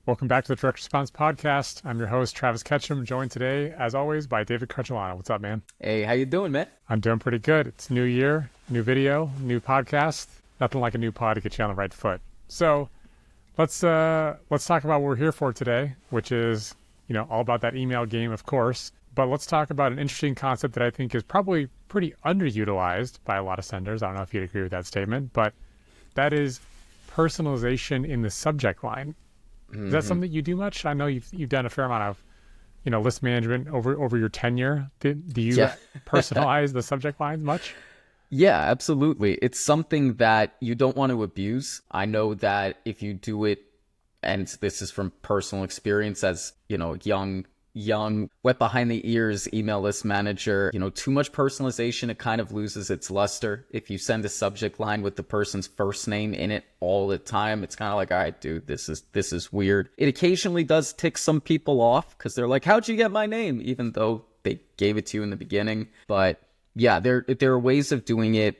Welcome back to the Direct Response Podcast. I'm your host, Travis Ketchum, joined today, as always, by David Cartolano. What's up, man? Hey, how you doing, man? I'm doing pretty good. It's new year, new video, new podcast. Nothing like a new pod to get you on the right foot. So let's talk about what we're here for today, which is, all about that email game, of course. But let's talk about an interesting concept that I think is probably pretty underutilized by a lot of senders. I don't know if you'd agree with that statement, but that is personalization in the subject line. Is that something you do much? I know you've done a fair amount of, list management over your tenure. Do you personalize the subject lines much? Yeah, absolutely. It's something that you don't want to abuse. I know that if you do it, and this is from personal experience as, young, wet behind the ears email list manager, too much personalization, it kind of loses its luster. If you send a subject line with the person's first name in it all the time, it's kind of like, all right, dude, this is weird. It occasionally does tick some people off because they're like, how'd you get my name? Even though they gave it to you in the beginning. But yeah, there are ways of doing it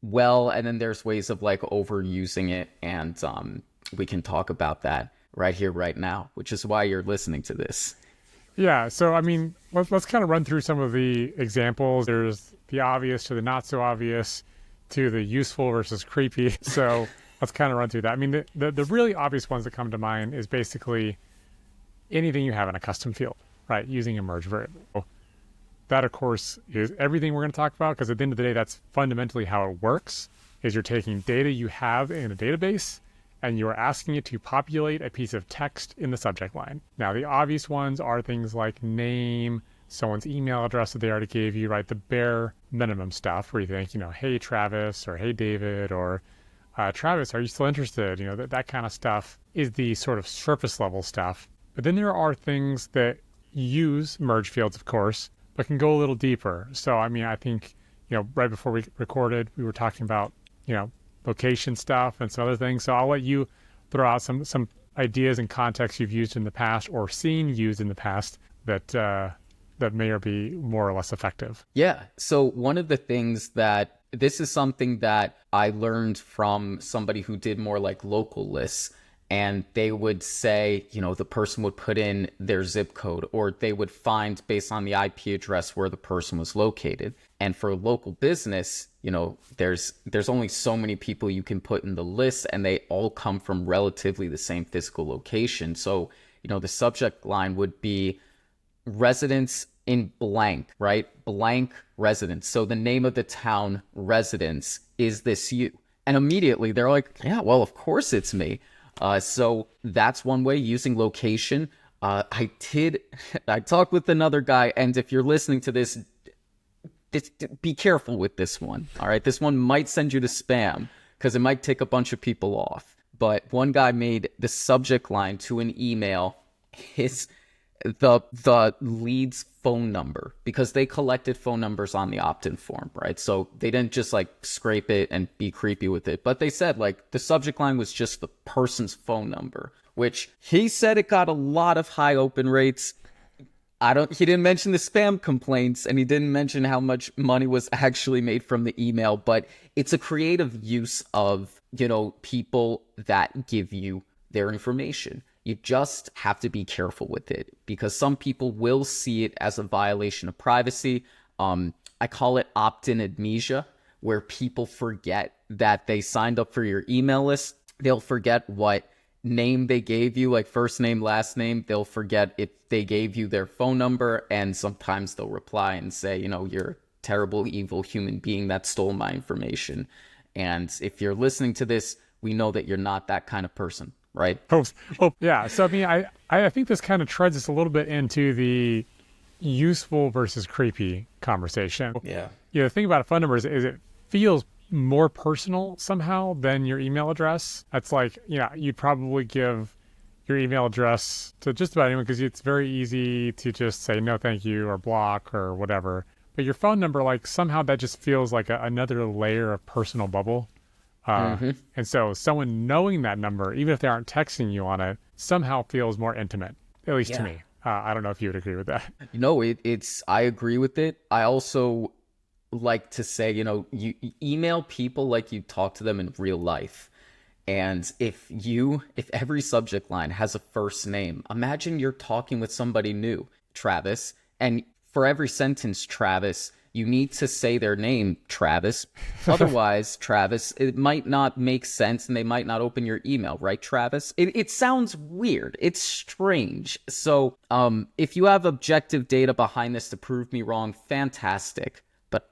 well, and then there's ways of like overusing it, and we can talk about that right here, right now, which is why you're listening to this. Yeah, so I mean, let's kind of run through some of the examples. There's the obvious to the not so obvious to the useful versus creepy. So let's kind of run through that. I mean, the really obvious ones that come to mind is basically anything you have in a custom field, right? Using a merge variable. That, of course, is everything we're going to talk about, because at the end of the day, that's fundamentally how it works, is you're taking data you have in a database and you're asking it to populate a piece of text in the subject line. Now, the obvious ones are things like name, someone's email address that they already gave you, right? The bare minimum stuff where you think, hey, Travis, or hey, David, or Travis, are you still interested? That kind of stuff is the sort of surface level stuff. But then there are things that use merge fields, of course, but can go a little deeper. So, I mean, I think, right before we recorded, we were talking about, location stuff and some other things. So I'll let you throw out some ideas and contexts you've used in the past or seen used in the past that may or be more or less effective. Yeah. So one of the things that this is something that I learned from somebody who did more like local lists, and they would say, the person would put in their zip code, or they would find based on the IP address where the person was located. And for local business, there's only so many people you can put in the list, and they all come from relatively the same physical location. So, the subject line would be residence in blank, right? Blank residence. So the name of the town, residence, is this you? And immediately they're like, yeah, well, of course it's me. So that's one way, using location. I talked with another guy, and if you're listening to this, be careful with this one. All right. This one might send you to spam because it might tick a bunch of people off. But one guy made the subject line to an email the lead's phone number, because they collected phone numbers on the opt-in form, right? So they didn't just like scrape it and be creepy with it, but they said like the subject line was just the person's phone number, which he said it got a lot of high open rates. He didn't mention the spam complaints, and he didn't mention how much money was actually made from the email, but it's a creative use of, people that give you their information. You just have to be careful with it, because some people will see it as a violation of privacy. I call it opt-in amnesia, where people forget that they signed up for your email list. They'll forget what name they gave you, like first name, last name. They'll forget if they gave you their phone number, and sometimes they'll reply and say, you're a terrible, evil human being that stole my information. And if you're listening to this, we know that you're not that kind of person. Right. Oh, yeah. So, I mean, I think this kind of treads us a little bit into the useful versus creepy conversation. Yeah. The thing about a phone number is it feels more personal somehow than your email address. That's like, you'd probably give your email address to just about anyone because it's very easy to just say no, thank you, or block or whatever. But your phone number, like somehow that just feels like another layer of personal bubble. And so someone knowing that number, even if they aren't texting you on it, somehow feels more intimate, at least to me. I don't know if you would agree with that. I agree with it. I also like to say, you email people like you talk to them in real life. And if every subject line has a first name, imagine you're talking with somebody new, Travis, and for every sentence, Travis, you need to say their name, Travis. Otherwise, Travis, it might not make sense and they might not open your email, right, Travis? It sounds weird. It's strange. So if you have objective data behind this to prove me wrong, fantastic. But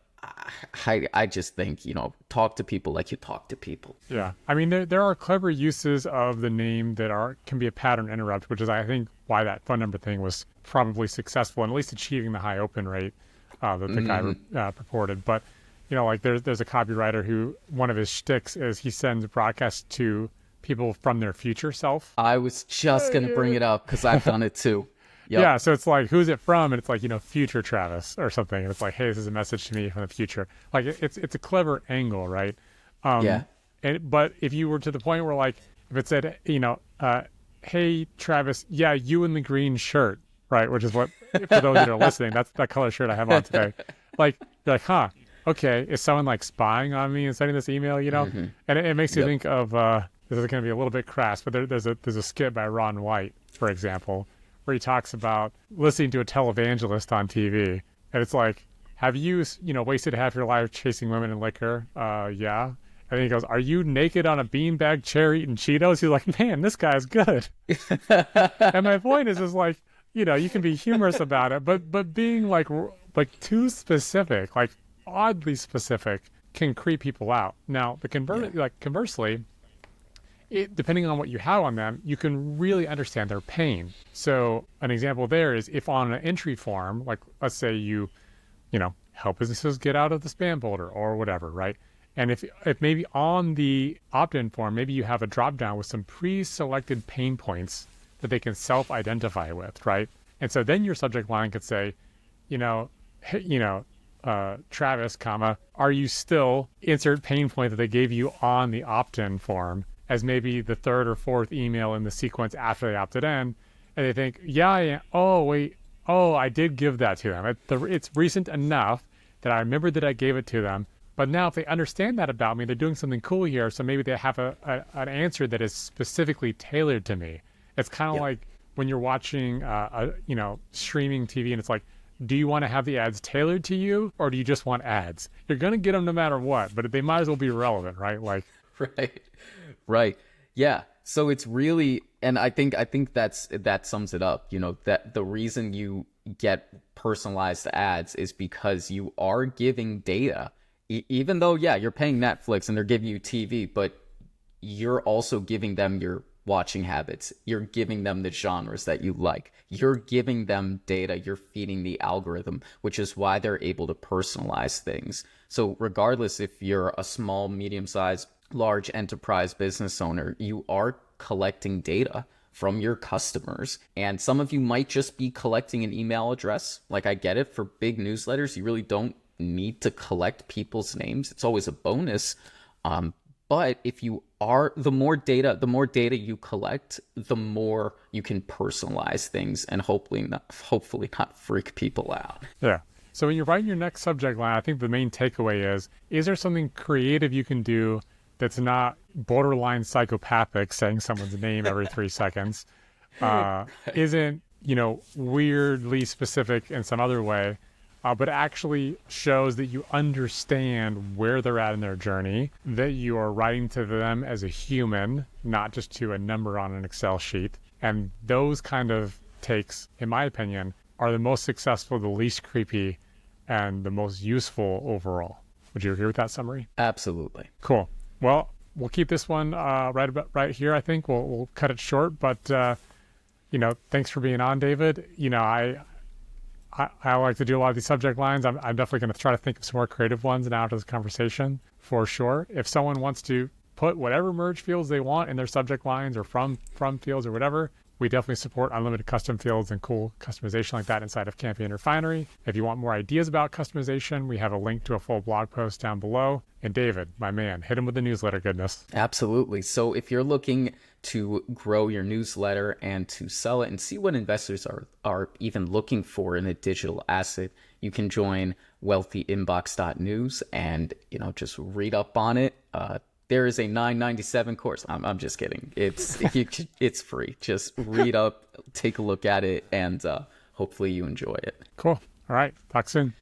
I just think, talk to people like you talk to people. Yeah. I mean, there are clever uses of the name that can be a pattern interrupt, which is, I think, why that phone number thing was probably successful and at least achieving the high open rate that the guy purported. But, like there's a copywriter who one of his shticks is he sends broadcasts to people from their future self. I was just going to bring it up because I've done it too. Yep. Yeah, so it's like, who's it from? And it's like, future Travis or something. And it's like, hey, this is a message to me from the future. Like, it's a clever angle, right? Yeah. But if you were to the point where, like, if it said, hey, Travis, yeah, you in the green shirt, right? Which is what, for those that are listening, that's that color shirt I have on today. Like, you're like, huh, okay, is someone like spying on me and sending this email, And it makes you think of, this is going to be a little bit crass, but there's a skit by Ron White, for example, where he talks about listening to a televangelist on TV. And it's like, have you, wasted half your life chasing women and liquor? Yeah. And then he goes, are you naked on a beanbag chair eating Cheetos? He's like, man, this guy's good. And my point is like, you can be humorous about it, but being like too specific, like oddly specific, can creep people out. Now, conversely, depending on what you have on them, you can really understand their pain. So an example there is if on an entry form, like let's say you help businesses get out of the spam folder or whatever, right? And if maybe on the opt-in form, maybe you have a drop-down with some pre-selected pain points that they can self-identify with, right? And so then your subject line could say, Travis, are you still insert pain point that they gave you on the opt-in form as maybe the third or fourth email in the sequence after they opted in, and they think, yeah, I am. Oh, wait. Oh, I did give that to them. It's recent enough that I remember that I gave it to them. But now if they understand that about me, they're doing something cool here. So maybe they have an answer that is specifically tailored to me. It's kind of like when you're watching, streaming TV and it's like, do you want to have the ads tailored to you or do you just want ads? You're going to get them no matter what, but they might as well be relevant, right? Like, Right. Yeah. So it's really, and I think that sums it up, that the reason you get personalized ads is because you are giving data, even though, you're paying Netflix and they're giving you TV, but you're also giving them your watching habits. You're giving them the genres that you like. You're giving them data. You're feeding the algorithm, which is why they're able to personalize things. So regardless if you're a small, medium-sized, large enterprise business owner, you are collecting data from your customers. And some of you might just be collecting an email address. Like, I get it, for big newsletters, you really don't need to collect people's names. It's always a bonus. But if you are, the more data you collect, the more you can personalize things and hopefully not freak people out. Yeah. So when you're writing your next subject line, I think the main takeaway is there something creative you can do that's not borderline psychopathic, saying someone's name every 3 seconds, isn't, weirdly specific in some other way, but actually shows that you understand where they're at in their journey, that you are writing to them as a human, not just to a number on an Excel sheet. And those kind of takes, in my opinion, are the most successful, the least creepy, and the most useful overall. Would you agree with that summary? Absolutely. Cool. Well, we'll keep this one right here. I think we'll cut it short. But thanks for being on, David. I like to do a lot of these subject lines. I'm definitely going to try to think of some more creative ones now after this conversation, for sure. If someone wants to put whatever merge fields they want in their subject lines or from fields or whatever, we definitely support unlimited custom fields and cool customization like that inside of Campaign Refinery. If you want more ideas about customization, we have a link to a full blog post down below. And David, my man, hit him with the newsletter goodness. Absolutely. So if you're looking to grow your newsletter and to sell it and see what investors are even looking for in a digital asset, you can join wealthyinbox.news and just read up on it. there is a $9.97 course. I'm just kidding. It's free. Just read up, take a look at it, and hopefully you enjoy it. Cool. All right. Talk soon.